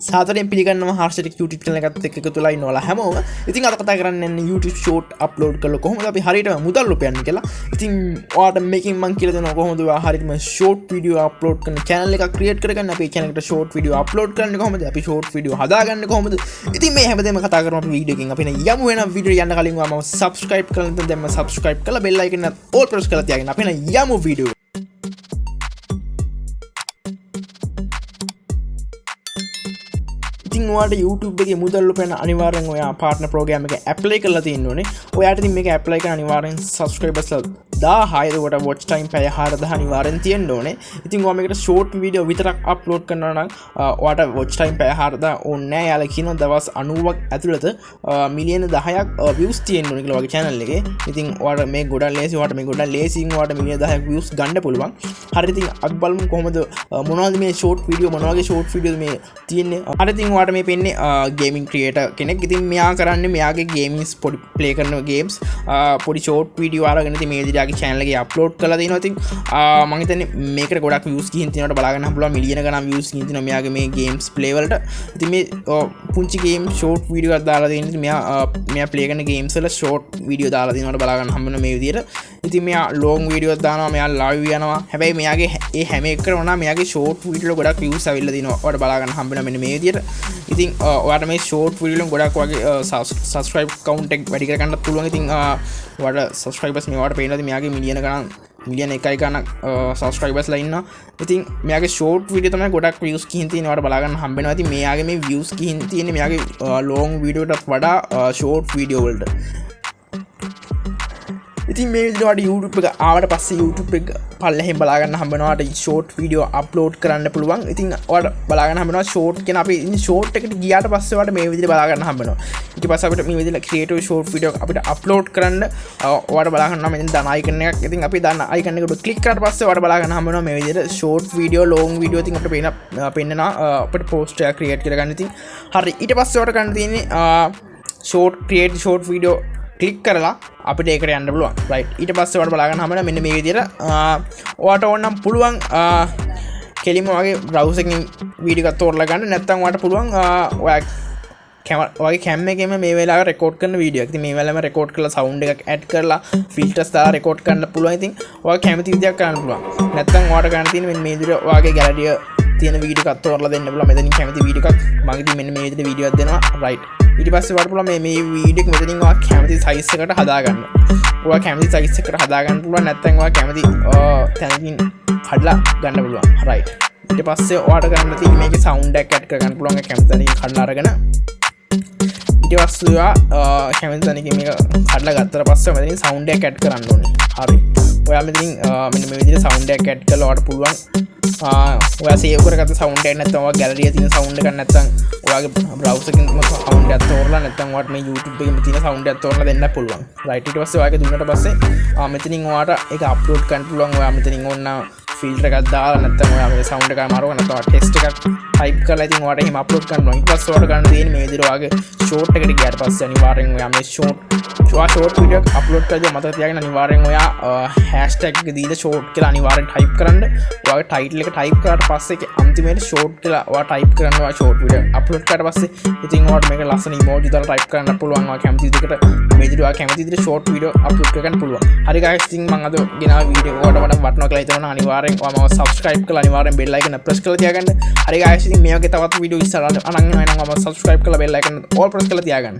සාදරයෙන් පිළිගන්නවා හර්ෂිත YouTube channel එකත් එක්ක එකතු වෙලා ඉන්නවා හැමෝම. ඉතින් අද කතා කරන්නේ YouTube short upload කරලා කොහොමද අපි හරියටම මුදල් උපයන්නේ කියලා. ඉතින් ඔයාලට මේකෙන් මම කියලා දෙනවා කොහොමද ඔයා හරියටම short video upload කරන channel එකක් create කරගන්න. අපි channel එකට short video upload කරන්නේ කොහොමද? අපි short video හදාගන්නේ කොහොමද? ඉතින් මේ හැමදේම කතා කරමු අපි වීඩියෝ එකකින්. අපි යමු වෙන වීඩියෝ යන්න කලින් ඔයාම subscribe කරලා නැත්නම් දැන්ම subscribe කරලා bell icon එක all press කරලා තියාගන්න. අපි යමු වීඩියෝ. YouTube එකේ මුදල් උපයන අනිවාර්යෙන් ඔයා partner program එක apply කරලා තියෙන්න ඕනේ. ඔයාට ඉතින් මේක apply කරන අනිවාර්යෙන් subscribers 1000 කට watch time පැය 4000 අනිවාර්යෙන් තියෙන්න ඕනේ. ඉතින් ඔයා මේකට short video විතරක් upload කරනවා නම් ඔයාට watch time පැය 4000 ඕනේ නැහැ. යාලා කියනවා දවස් 90ක් ඇතුළත මිලියන 10ක් views තියෙන්න ඕනේ කියලා ඔයාගේ channel එකේ. ඉතින් ඔයාට මේ ගොඩක් ලේසි ඔයාට මේ ගොඩක් ලේසියෙන් ඔයාට මිලියන 10ක් views ගන්න පුළුවන්. හරි ඉතින් අපි බලමු කොහොමද මොනවද මේ short video මොන වගේ short video මේ තියෙන්නේ. හරි ඉතින් ඔයාට මේ පෙන්නේ ගේමින් ක්‍රියේටර් කෙනෙක්. ඉතින් මෙයා කරන්නේ මෙයාගේ ගේමින්ස් පොඩි ප්ලේ කරන ගේම්ස් පොඩි ෂෝට් වීඩියෝ අරගෙන ඉතින් මේ විදිහට යාගේ channel එකේ අප්ලෝඩ් කරලා දෙනවා. ඉතින් මම හිතන්නේ මේකට ගොඩක් views ගිහින් තියෙනවට බලා ගන්න පුළුවන් මිලියන ගණන් views ගිහින් තියෙනවා මෙයාගේ මේ ගේම්ස් ප්ලේ වලට. ඉතින් මේ පුංචි ගේම් ෂෝට් වීඩියෝ එකක් දාලා දෙන්නේ. ඉතින් මෙයා ප්ලේ කරන ගේම්ස් වල ෂෝට් වීඩියෝ දාලා දෙනවට බලා ගන්න හම්බ වෙන මේ විදිහට. ඉතින් මෙයා ලොං වීඩියෝ එකක් දානවා. මෙයා ලයිව් යනවා. හැබැයි මෙයාගේ ඒ හැම එකකම නම් මෙයාගේ ෂෝට් වීඩියෝ වල ගොඩක් views අවිල්ල දිනවා. ඔයාලට බලා ගන්න හම්බ වෙන මෙන්න මේ විදිහට. ඉතින් ඔයාට මේ ෂෝට් වීඩියෝ වලින් ගොඩක් වගේ subscribe count එක වැඩි කර ගන්නත් පුළුවන්. ඉතින් ඔයාට subscribers මේ ඔයාට පේනවාද මෙයාගේ මිලියන ගණන් මිලියන 1යි ගණන් subscribers ලා ඉන්නවා. ඉතින් මෙයාගේ ෂෝට් වීඩියෝ තමයි ගොඩක් views ගිහින් තියෙනවා. ඔයාට බලා ගන්න හම්බ වෙනවා. ඉතින් මෙයාගේ මේ views ගිහින් තියෙන්නේ මෙයාගේ long වීඩියෝටත් වඩා short වීඩියෝ වලට. ඉතින් මේ විදිහට YouTube එක ආවට පස්සේ YouTube එක පල්ලෙහෙන් බලා ගන්න හම්බ වෙනවා. short video upload කරන්න පුළුවන්. ඉතින් ඔයාලට බලා ගන්න හම්බ වෙනවා short කියන අපි ඉතින් short එකට ගියාට පස්සේ ඔයාලට මේ විදිහට බලා ගන්න හම්බ වෙනවා. ඊට පස්සේ අපිට මේ විදිහට creative short video අපිට upload කරන්න ඔයාලට බලා ගන්නවා මෙතන දන icon එකක්. ඉතින් අපි දන icon එකට click කරාට පස්සේ ඔයාලට බලා ගන්න හම්බ වෙනවා මේ විදිහට short video long video ඉතින් අපිට පෙන්නනවා අපිට post එකක් create කරගන්න. ඉතින් හරි ඊට පස්සේ ඔයාලට ගන්න තියෙන්නේ create short video ක්ලික් කරලා අපිට ඒකට යන්න පුළුවන්. රයිට් ඊට පස්සේ ඔයාලට බලා ගන්න හැම මෙන්න මේ විදිහට ඔයාට ඕන නම් පුළුවන් කෙලින්ම වගේ බ්‍රවුසර් එකකින් වීඩියෝ එකක් තෝරලා ගන්න. නැත්නම් ඔයාට පුළුවන් ඔයාගේ කැම් එකේම මේ වෙලාවේ රෙකෝඩ් කරන වීඩියෝ එකක්. ඉතින් මේ වෙලාවෙම රෙකෝඩ් කරලා සවුන්ඩ් එකක් ඇඩ් කරලා ෆිල්ටර්ස් දාලා රෙකෝඩ් කරන්න පුළුවන්. ඉතින් ඔයා කැමති විදිහක් කරන්න පුළුවන්. නැත්නම් ඔයාට ගන්න තියෙන්නේ මෙන්න මේ විදිහට ඔයාගේ ගැලරිය තියෙන වීඩියෝ එකක් තෝරලා දෙන්න පුළුවන්. මෙතනින් කැමති වීඩියෝ එකක් මම ඉතින් මෙන්න මේ විදිහට වීඩියෝ එකක් දෙනවා. රයිට් ඊට පස්සේ ඔයාලට පුළුවන් මේ වීඩියෝ එක මෙතනින් ඔයා කැමති සයිස් එකට හදාගන්න. ඔයා කැමති සයිස් එකට හදාගන්න පුළුවන්. නැත්නම් ඔයා කැමති තැනකින් හදලා ගන්න පුළුවන්. රයිට් ඊට පස්සේ ඔයාට ගන්න තියෙන්නේ මේකේ සවුන්ඩ් එකක් ඇඩ් කරගන්න පුළුවන්. කැමති තැනකින් හදලා අරගෙන ඊට පස්සේ ඔයා කැමති තැනකින් මේක හදලා ගත්තට පස්සේ මෙතනින් සවුන්ඩ් එකක් ඇඩ් කරන්න ඕනේ. හරි ඔයා මෙතනින් මෙන්න මේ විදිහට සවුන්ඩ් එකක් ඇඩ් කරලා ඔයාට පුළුවන් ඔයා සේව් කරගත්ත සවුන්ඩ් එක නැත්නම් ඔයා ගැලරියේ තියෙන සවුන්ඩ් එකක් නැත්නම් ඔයාගේ බ්‍රවුසර් එකකින් සවුන්ඩ් එකක් තෝරලා නැත්නම් ඔයාට මේ YouTube එකේ තියෙන සවුන්ඩ් එකක් තෝරලා දෙන්න පුළුවන්. රයිට් ඊට පස්සේ ඔයාගේ දුන්නට පස්සේ මෙතනින් ඔයාට ඒක අප්ලෝඩ් කරන්න පුළුවන්. ඔයා මෙතනින් ඕන ෆිල්ටර් එකක් දාලා නැත්නම් ඔයා මේ සවුන්ඩ් එක මාරුවා නැත්නම් ටෙක්ස්ට් එකක් ටයිප් කරලා ඉතින් ඔයාට එහෙම අප්ලෝඩ් කරන්න ඕන. ඊට පස්සේ ඔයාට ගන්න තියෙන්නේ මේ විදිහට ඔයාගේ ෂෝට් එකට ගියාට පස්සේ අනිවාර්යෙන් ඔයා මේ ෂෝට් වීඩියෝ එක අප්ලෝඩ් කරලා මතක තියාගන්න. අනිවාර්යෙන් ඔයා hashtag එක දීලා ෂෝට් කියලා අනිවාර්යෙන් ටයිප් කරන්න. ඔයාගේ ටයිටල් එක ටයිප් කරාට පස්සේ අන්තිමේට ෂෝට් කියලා ඔයා ටයිප් කරන්න. ඔයා ෂෝට් වීඩියෝ අප්ලෝඩ් කරාට පස්සේ ඉතින් ඔයාට මේක ලස්සන ඉමෝජි දාලා ටයිප් කරන්න පුළුවන්. ඔයා කැමති විදිහකට මේ විදිහට ඔයා කැමති විදිහට ෂෝට් වීඩියෝ අප්ලෝඩ් කරගන්න පුළුවන්. හරි guys ඉතින් මම අද ගෙනාව වීඩියෝ ඔයාලට වටනවා කියලා හිතනවා. අනිවාර්යෙන් ඔයාම subscribe කරලා අනිවාර්යෙන් bell icon press කරලා තියාගන්න. හරි guys ඉතින් මේ වගේ තවත් වීඩියෝ ඉස්සරහට අනං වෙනවා නම් ඔයාම subscribe කරලා bell icon all press කරලා තියාගන්න.